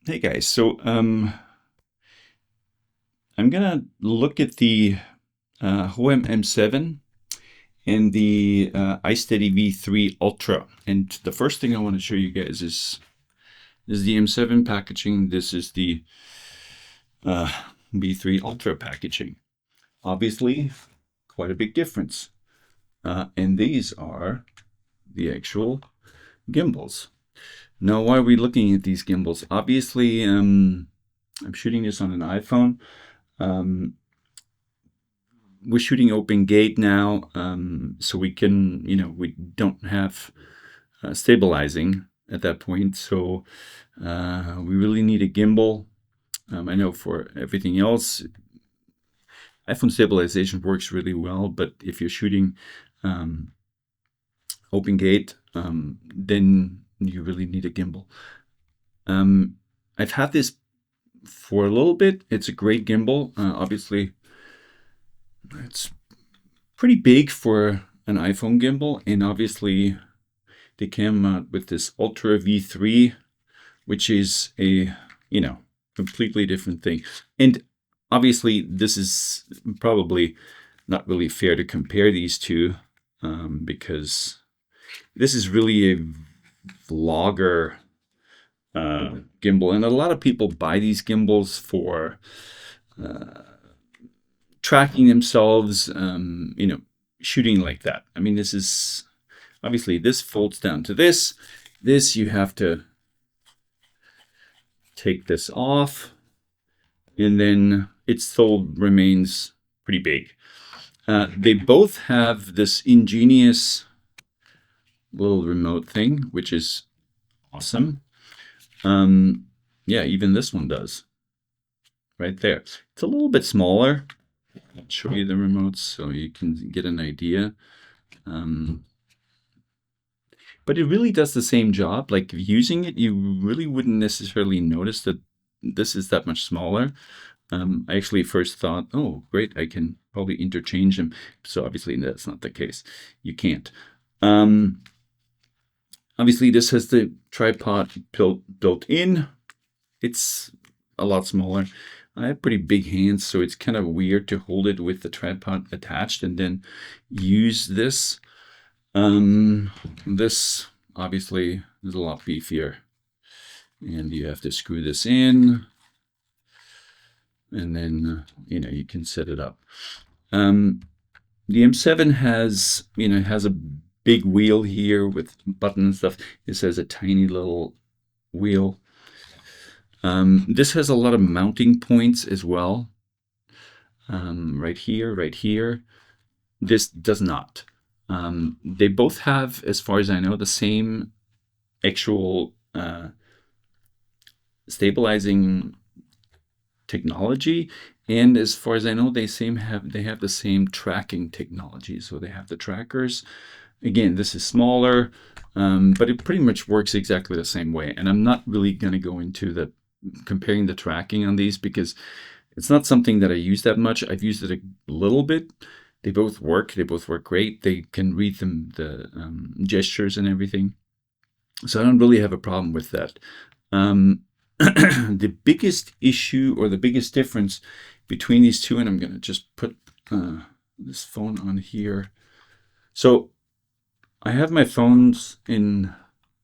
Hey guys, so I'm gonna look at the Hohem M7 and the iSteady V3 Ultra, and the first thing I want to show you guys is the M7 packaging. This is the V3 Ultra packaging. Obviously, quite a big difference. And these are the actual gimbals. Now, why are we looking at these gimbals? Obviously, I'm shooting this on an iPhone. We're shooting open gate now, so we can, we don't have stabilizing at that point. So we really need a gimbal. I know for everything else, iPhone stabilization works really well, but if you're shooting open gate, then you really need a gimbal. I've had this for a little bit. It's a great gimbal. Obviously, it's pretty big for an iPhone gimbal, and obviously they came out with this Ultra V3, which is a, completely different thing. And obviously this is probably not really fair to compare these two, because this is really a vlogger gimbal, and a lot of people buy these gimbals for tracking themselves, shooting like that. I mean, this is obviously, this folds down to this. This, you have to take this off, and then it still remains pretty big. They both have this ingenious little remote thing, which is awesome. Yeah, even this one does. Right there. It's a little bit smaller. I'll show you the remotes so you can get an idea. But it really does the same job. Like, using it, you really wouldn't necessarily notice that this is that much smaller. I actually first thought, oh, great, I can probably interchange them. So obviously that's not the case. You can't. Obviously this has the tripod built in. It's a lot smaller. I have pretty big hands, so it's kind of weird to hold it with the tripod attached and then use this. This obviously is a lot beefier, and you have to screw this in, and then you can set it up. The M7 has has a big wheel here with buttons and stuff. This has a tiny little wheel. This has a lot of mounting points as well. Right here, right here. This does not. They both have, as far as I know, the same actual stabilizing technology, and as far as I know, they have the same tracking technology. So they have the trackers. Again, this is smaller, but it pretty much works exactly the same way. And I'm not really going to go into the comparing the tracking on these because it's not something that I use that much. I've used it a little bit. They both work. They both work great. They can read the gestures and everything. So I don't really have a problem with that. The biggest issue or the biggest difference between these two, and I'm going to just put this phone on here. So I have my phones in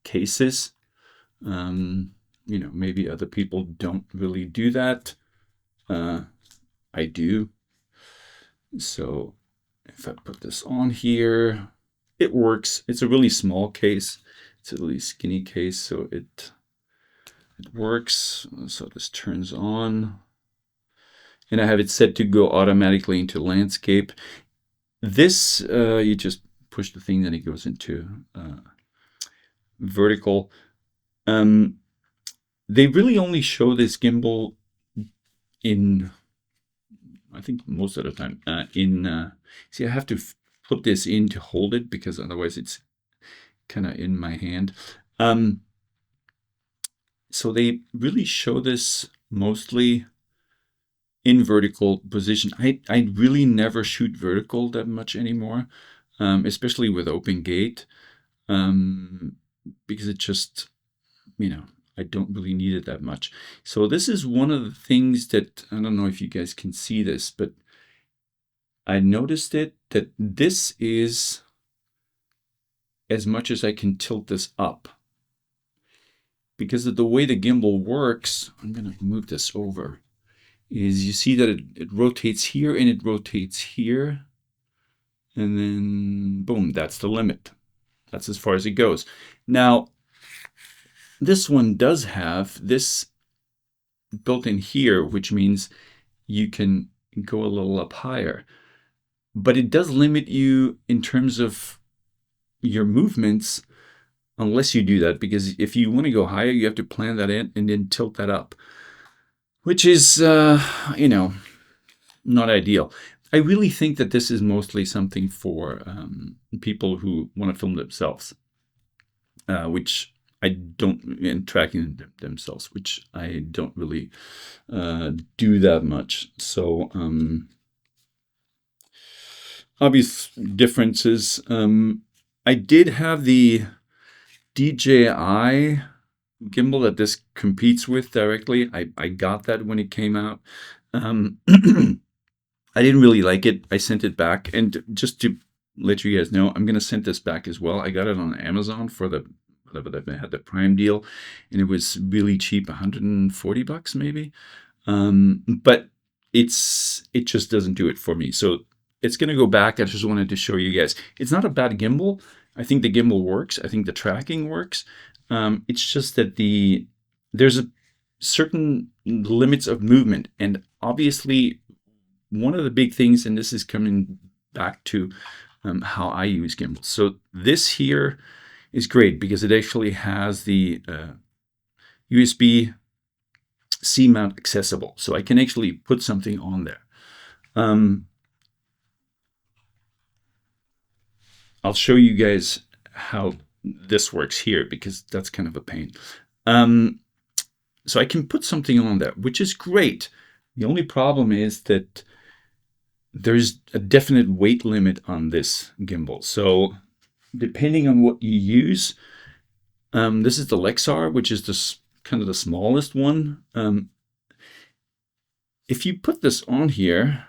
cases. Maybe other people don't really do that. I do. So if I put this on here, it works. It's a really small case. It's a really skinny case, so it works. So this turns on, and I have it set to go automatically into landscape. This, you just push the thing, then it goes into vertical. They really only show this gimbal in, I think most of the time, see, I have to put this in to hold it because otherwise it's kind of in my hand. So they really show this mostly in vertical position. I really never shoot vertical that much anymore, especially with open gate, because it just, I don't really need it that much. So this is one of the things that, I don't know if you guys can see this, but I noticed that this is as much as I can tilt this up. Because of the way the gimbal works, I'm going to move this over, is you see that it rotates here and it rotates here. And then, boom, that's the limit. That's as far as it goes. Now, this one does have this built in here, which means you can go a little up higher. But it does limit you in terms of your movements unless you do that, because if you want to go higher, you have to plan that in and then tilt that up, which is, you know, not ideal. I really think that this is mostly something for people who want to film themselves, which I don't, and tracking themselves, which I don't really do that much. So obvious differences. I did have the DJI gimbal that this competes with directly. I got that when it came out. I didn't really like it. I sent it back, and just to let you guys know, I'm going to send this back as well. I got it on Amazon for the, whatever, they had the Prime deal, and it was really cheap, 140 bucks maybe. But it just doesn't do it for me. So it's going to go back. I just wanted to show you guys. It's not a bad gimbal. I think the gimbal works. I think the tracking works. It's just that there's a certain limits of movement, and obviously one of the big things, and this is coming back to how I use gimbals. So this here is great because it actually has the USB-C mount accessible. So I can actually put something on there. I'll show you guys how this works here because that's kind of a pain. So I can put something on there, which is great. The only problem is that there's a definite weight limit on this gimbal. So depending on what you use, this is the Lexar, which is this kind of the smallest one. If you put this on here,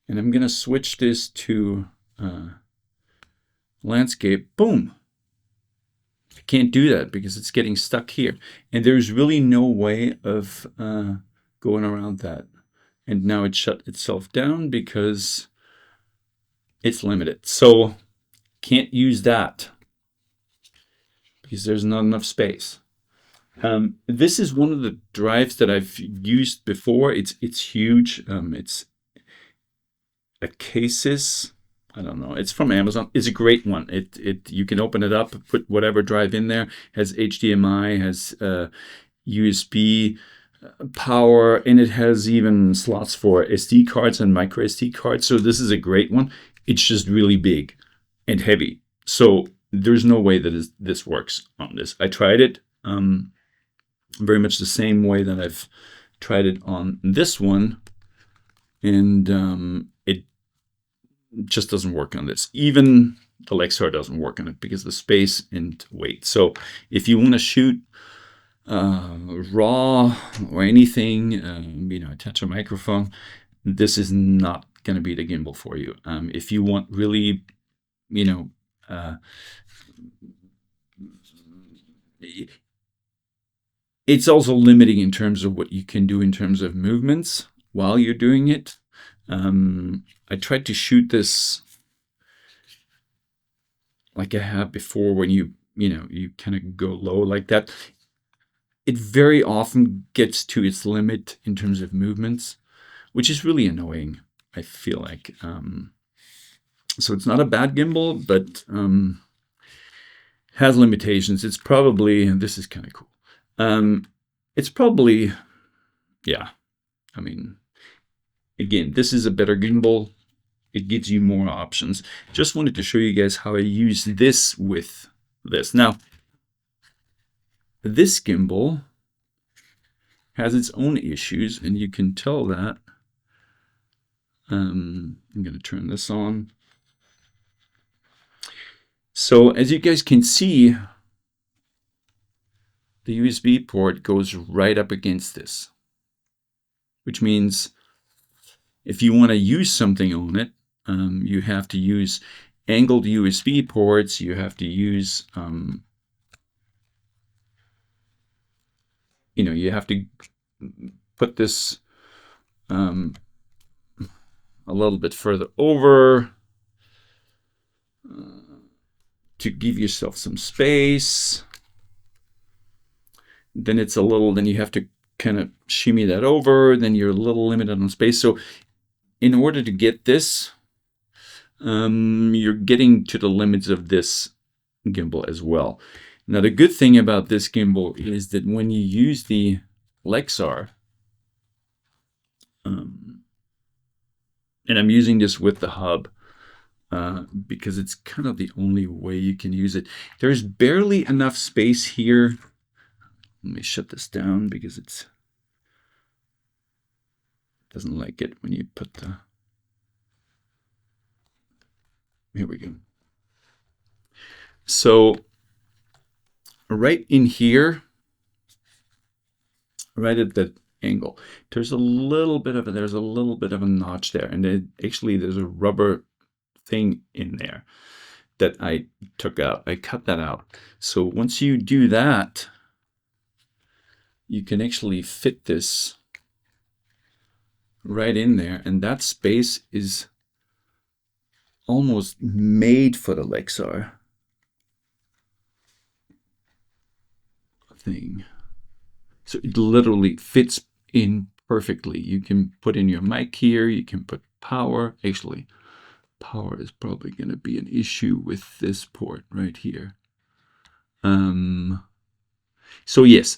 and I'm going to switch this to landscape, boom. I can't do that because it's getting stuck here. And there's really no way of going around that. And now it shut itself down because it's limited. So can't use that because there's not enough space. This is one of the drives that I've used before. It's huge. It's ACASIS. I don't know. It's from Amazon. It's a great one. You can open it up, put whatever drive in there. Has HDMI, has USB power, and it has even slots for SD cards and micro SD cards. So this is a great one. It's just really big and heavy. So there's no way that this works on this. I tried it very much the same way that I've tried it on this one, and it just doesn't work on this. Even the Lexar doesn't work on it because of the space and weight. So if you want to shoot raw or anything, you know, attach a microphone, this is not going to be the gimbal for you. If you want really, you know, it's also limiting in terms of what you can do in terms of movements while you're doing it. I tried to shoot this like I have before, when you kind of go low like that. It very often gets to its limit in terms of movements, which is really annoying, I feel like. So it's not a bad gimbal, but has limitations. It's probably, and this is kind of cool. It's probably, yeah, I mean, again, this is a better gimbal. It gives you more options. Just wanted to show you guys how I use this with this. Now, this gimbal has its own issues, and you can tell that. I'm going to turn this on. So as you guys can see, the USB port goes right up against this, which means if you want to use something on it, you have to use angled USB ports. You have to use, you have to put this a little bit further over to give yourself some space. Then you have to kind of shimmy that over. Then you're a little limited on space. So in order to get this, you're getting to the limits of this gimbal as well. Now, the good thing about this gimbal is that when you use the Lexar, and I'm using this with the hub because it's kind of the only way you can use it. There's barely enough space here. Let me shut this down because it doesn't like it when you put the... Here we go. So right in here, right at that angle, there's a little bit of a notch there, and then actually there's a rubber thing in there that I took out. I cut that out. So once you do that, you can actually fit this right in there, and that space is almost made for the Lexar thing. So it literally fits in perfectly. You can put in your mic here, you can put power. Actually, power is probably going to be an issue with this port right here. So yes,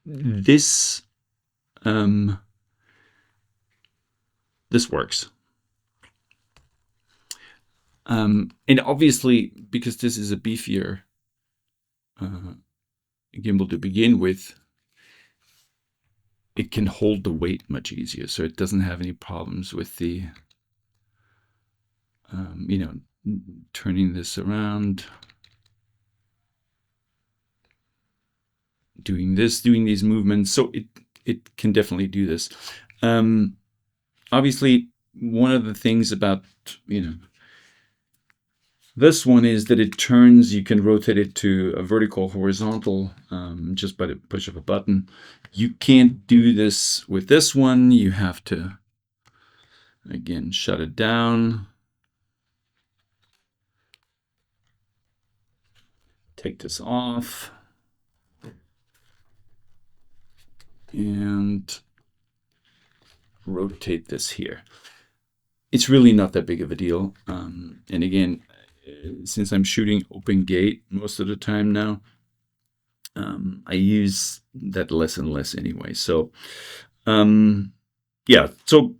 this this works. And obviously, because this is a beefier gimbal to begin with, it can hold the weight much easier, so it doesn't have any problems with the turning this around, doing these movements. So it can definitely do this. Obviously, one of the things about this one is that it turns. You can rotate it to a vertical, horizontal, just by the push of a button. You can't do this with this one. You have to, again, shut it down. Take this off. And rotate this here. It's really not that big of a deal. And again, since I'm shooting open gate most of the time now, I use that less and less anyway. So yeah, so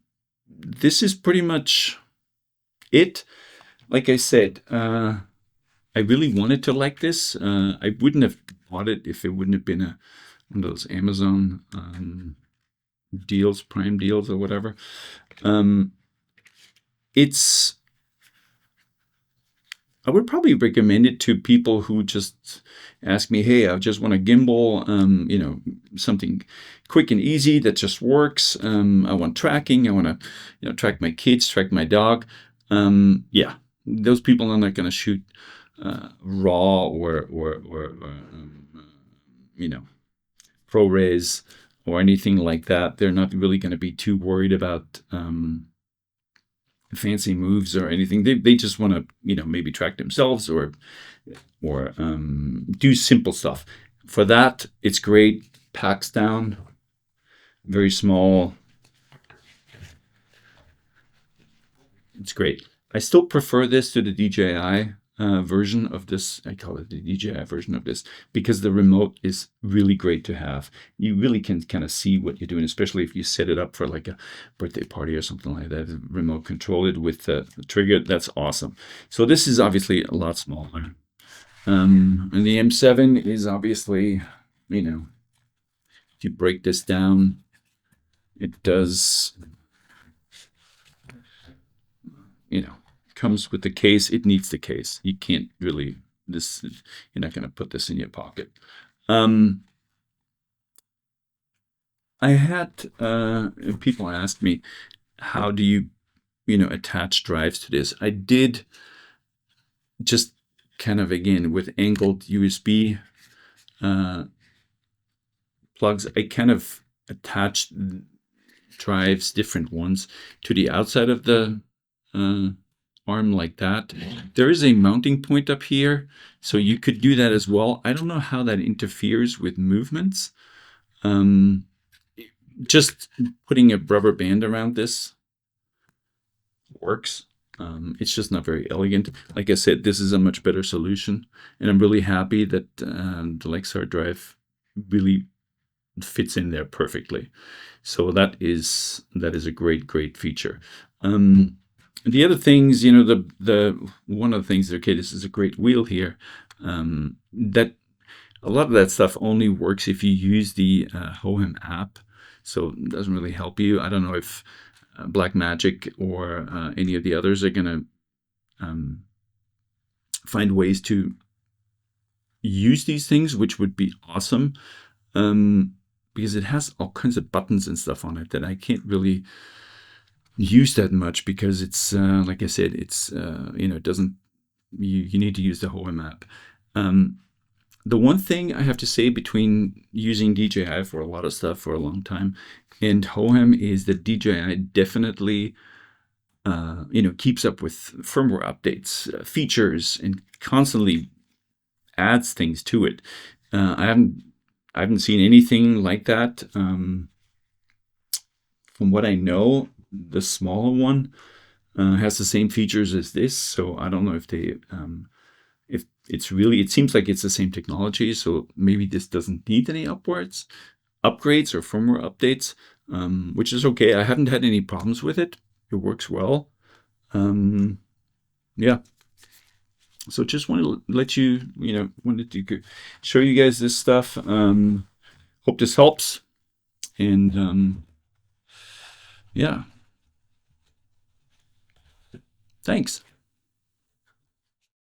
this is pretty much it. Like I said, I really wanted to like this. I wouldn't have bought it if it wouldn't have been one of those Amazon deals, Prime deals or whatever. I would probably recommend it to people who just ask me, hey, I just want a gimbal, something quick and easy that just works. I want tracking. I want to, track my kids, track my dog. Yeah, those people are not going to shoot RAW or ProRes or anything like that. They're not really going to be too worried about fancy moves or anything. They just want to maybe track themselves or do simple stuff. For that, it's great. Packs down, very small. It's great. I still prefer this to the DJI version of this. I call it the DJI version of this because the remote is really great to have. You really can kind of see what you're doing, especially if you set it up for like a birthday party or something like that. Remote control it with the trigger. That's awesome. So this is obviously a lot smaller. And the M7 is obviously, if you break this down, it does, comes with the case. It needs the case. You can't really, you're not going to put this in your pocket. I had people ask me, how do you, attach drives to this? I did just kind of, again, with angled USB plugs, I kind of attached drives, different ones, to the outside of the arm like that. There is a mounting point up here, so you could do that as well. I don't know how that interferes with movements. Just putting a rubber band around this works. It's just not very elegant. Like I said, this is a much better solution, and I'm really happy that the Lexar drive really fits in there perfectly. So that is a great feature. The other things, the one of the things, okay, this is a great wheel here. That a lot of that stuff only works if you use the Hohem app, so it doesn't really help you. I don't know if Blackmagic or any of the others are gonna find ways to use these things, which would be awesome, because it has all kinds of buttons and stuff on it that I can't really use that much, because it's like I said, it's it doesn't, you need to use the Hohem app. The one thing I have to say between using DJI for a lot of stuff for a long time and Hohem is that DJI definitely keeps up with firmware updates, features, and constantly adds things to it. I haven't seen anything like that. From what I know, the smaller one has the same features as this, so I don't know if they if it's really, it seems like it's the same technology, so maybe this doesn't need any upgrades or firmware updates, which is okay. I haven't had any problems with it. It works well. Yeah. So just wanted to let you, wanted to show you guys this stuff. Hope this helps. And yeah. Thanks.